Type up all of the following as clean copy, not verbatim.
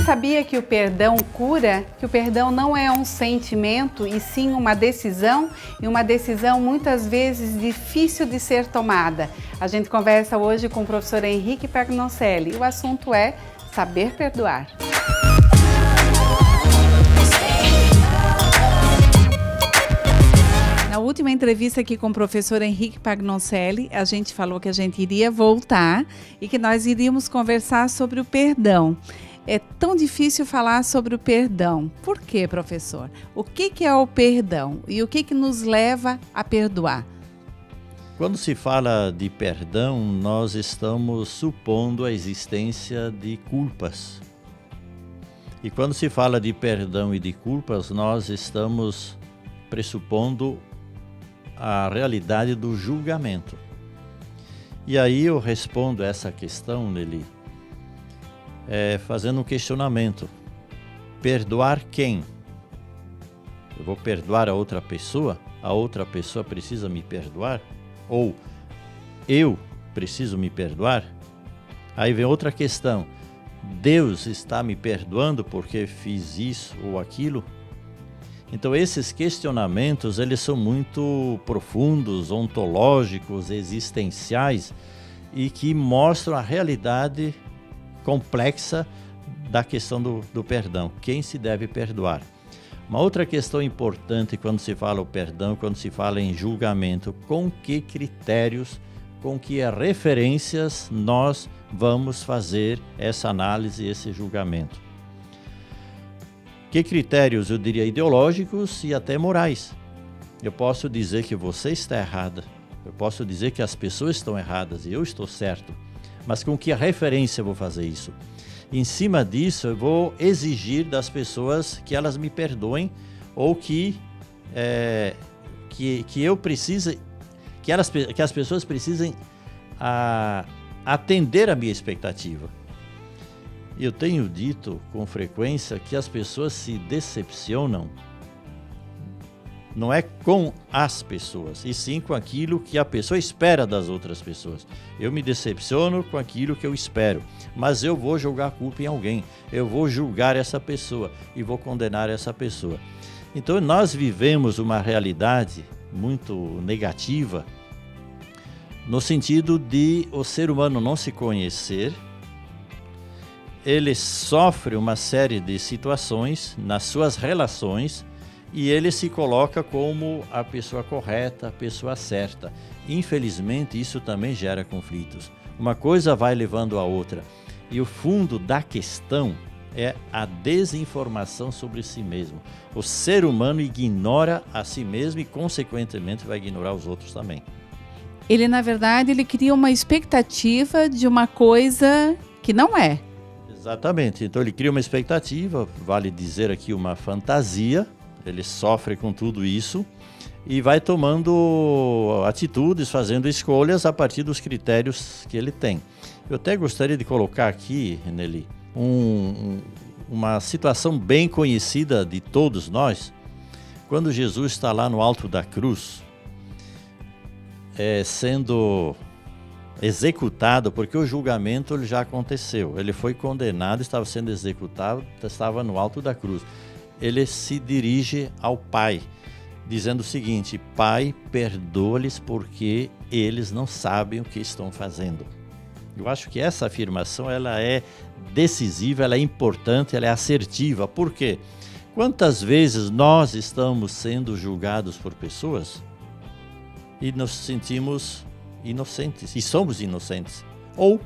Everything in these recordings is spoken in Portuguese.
sabia que o perdão cura? Que o perdão não é um sentimento e sim uma decisão? E uma decisão muitas vezes difícil de ser tomada. A gente conversa hoje com o professor Henrique Pagnoncelli. O assunto é saber perdoar. Na última entrevista aqui com o professor Henrique Pagnoncelli, a gente falou que a gente iria voltar e que nós iríamos conversar sobre o perdão. É tão difícil falar sobre o perdão. Por quê, professor? O que é o perdão e o que nos leva a perdoar? Quando se fala de perdão, nós estamos supondo a existência de culpas. E quando se fala de perdão e de culpas, nós estamos pressupondo a realidade do julgamento. E aí eu respondo essa questão, Nelly, fazendo um questionamento. Perdoar quem? Eu vou perdoar a outra pessoa? A outra pessoa precisa me perdoar? Ou eu preciso me perdoar? Aí vem outra questão. Deus está me perdoando porque fiz isso ou aquilo? Então esses questionamentos, eles são muito profundos, ontológicos, existenciais e que mostram a realidade complexa da questão do perdão. Quem se deve perdoar? Uma outra questão importante quando se fala o perdão, quando se fala em julgamento, com que critérios, com que referências nós vamos fazer essa análise, esse julgamento? Que critérios? Eu diria ideológicos e até morais. Eu posso dizer que você está errada, eu posso dizer que as pessoas estão erradas e eu estou certo, mas com que referência eu vou fazer isso? Em cima disso, eu vou exigir das pessoas que elas me perdoem ou que eu precise, que as pessoas precisem atender a minha expectativa. Eu tenho dito com frequência que as pessoas se decepcionam, não é com as pessoas, e sim com aquilo que a pessoa espera das outras pessoas. Eu me decepciono com aquilo que eu espero, mas eu vou jogar a culpa em alguém, eu vou julgar essa pessoa e vou condenar essa pessoa. Então nós vivemos uma realidade muito negativa, no sentido de o ser humano não se conhecer. Ele sofre uma série de situações nas suas relações e ele se coloca como a pessoa correta, a pessoa certa. Infelizmente, isso também gera conflitos. Uma coisa vai levando a outra. E o fundo da questão é a desinformação sobre si mesmo. O ser humano ignora a si mesmo e, consequentemente, vai ignorar os outros também. Ele, na verdade, ele cria uma expectativa de uma coisa que não é. Exatamente. Então ele cria uma expectativa, vale dizer aqui uma fantasia, ele sofre com tudo isso e vai tomando atitudes, fazendo escolhas a partir dos critérios que ele tem. Eu até gostaria de colocar aqui, Nelly, uma situação bem conhecida de todos nós, quando Jesus está lá no alto da cruz, sendo executado, porque o julgamento ele já aconteceu, ele foi condenado, estava sendo executado, estava no alto da cruz. Ele se dirige ao Pai, dizendo o seguinte: Pai, perdoa-lhes porque eles não sabem o que estão fazendo. Eu acho que essa afirmação ela é decisiva, ela é importante, ela é assertiva. Por quê? Quantas vezes nós estamos sendo julgados por pessoas e nos sentimos inocentes, e somos inocentes? Ou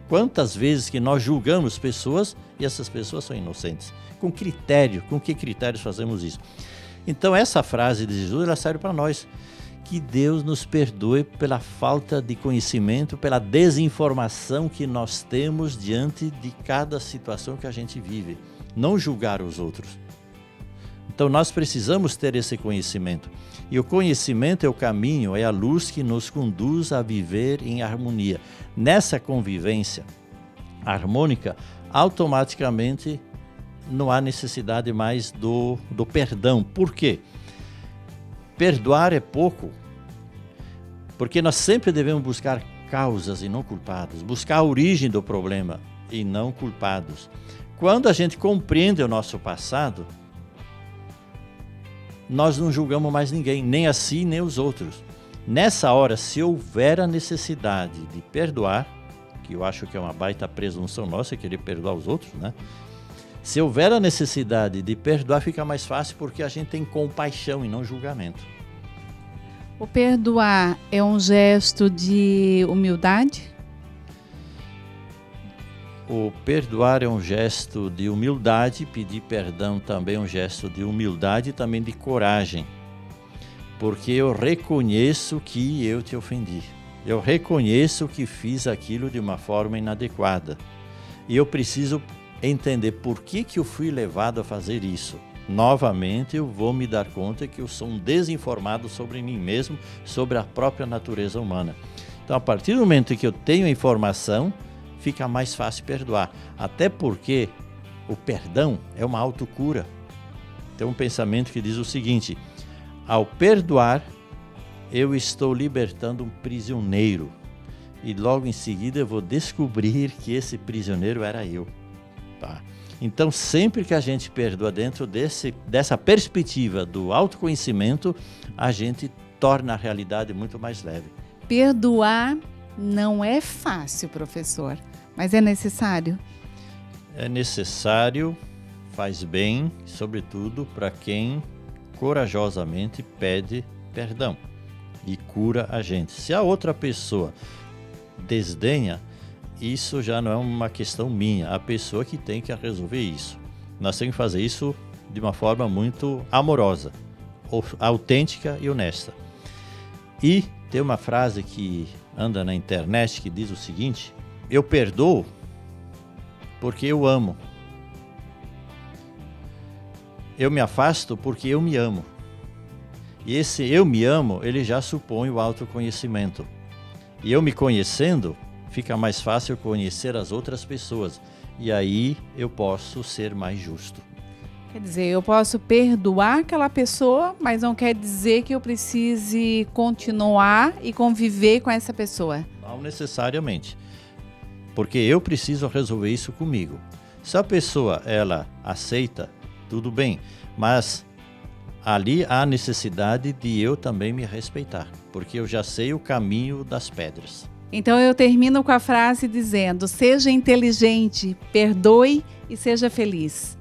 quantas vezes que nós julgamos pessoas e essas pessoas são inocentes? Com critério, com que critérios fazemos isso? Então essa frase de Jesus, ela serve para nós. Que Deus nos perdoe pela falta de conhecimento, pela desinformação que nós temos diante de cada situação que a gente vive. Não julgar os outros. Então nós precisamos ter esse conhecimento. E o conhecimento é o caminho, é a luz que nos conduz a viver em harmonia. Nessa convivência harmônica, automaticamente não há necessidade mais do perdão. Por quê? Perdoar é pouco, porque nós sempre devemos buscar causas e não culpados, buscar a origem do problema e não culpados. Quando a gente compreende o nosso passado, nós não julgamos mais ninguém, nem a si, nem os outros. Nessa hora, se houver a necessidade de perdoar, que eu acho que é uma baita presunção nossa, querer perdoar os outros, né? Se houver a necessidade de perdoar, fica mais fácil porque a gente tem compaixão e não julgamento. O perdoar é um gesto de humildade? O perdoar é um gesto de humildade, pedir perdão também é um gesto de humildade e também de coragem. Porque eu reconheço que eu te ofendi. Eu reconheço que fiz aquilo de uma forma inadequada. E eu preciso entender por que eu fui levado a fazer isso. Novamente, eu vou me dar conta que eu sou um desinformado sobre mim mesmo, sobre a própria natureza humana. Então, a partir do momento em que eu tenho a informação, fica mais fácil perdoar. Até porque o perdão é uma autocura. Tem um pensamento que diz o seguinte: ao perdoar, eu estou libertando um prisioneiro. E logo em seguida eu vou descobrir que esse prisioneiro era eu. Tá? Então, sempre que a gente perdoa dentro dessa perspectiva do autoconhecimento, a gente torna a realidade muito mais leve. Perdoar não é fácil, professor, mas é necessário? É necessário, faz bem, sobretudo para quem corajosamente pede perdão e cura a gente. Se a outra pessoa desdenha, isso já não é uma questão minha, a pessoa que tem que resolver isso. Nós temos que fazer isso de uma forma muito amorosa, autêntica e honesta. E tem uma frase que anda na internet que diz o seguinte: eu perdoo porque eu amo. Eu me afasto porque eu me amo. E esse eu me amo, ele já supõe o autoconhecimento. E eu me conhecendo, fica mais fácil conhecer as outras pessoas. E aí eu posso ser mais justo. Quer dizer, eu posso perdoar aquela pessoa, mas não quer dizer que eu precise continuar e conviver com essa pessoa. Não necessariamente. Porque eu preciso resolver isso comigo. Se a pessoa, ela aceita, tudo bem. Mas ali há necessidade de eu também me respeitar, porque eu já sei o caminho das pedras. Então eu termino com a frase dizendo: seja inteligente, perdoe e seja feliz.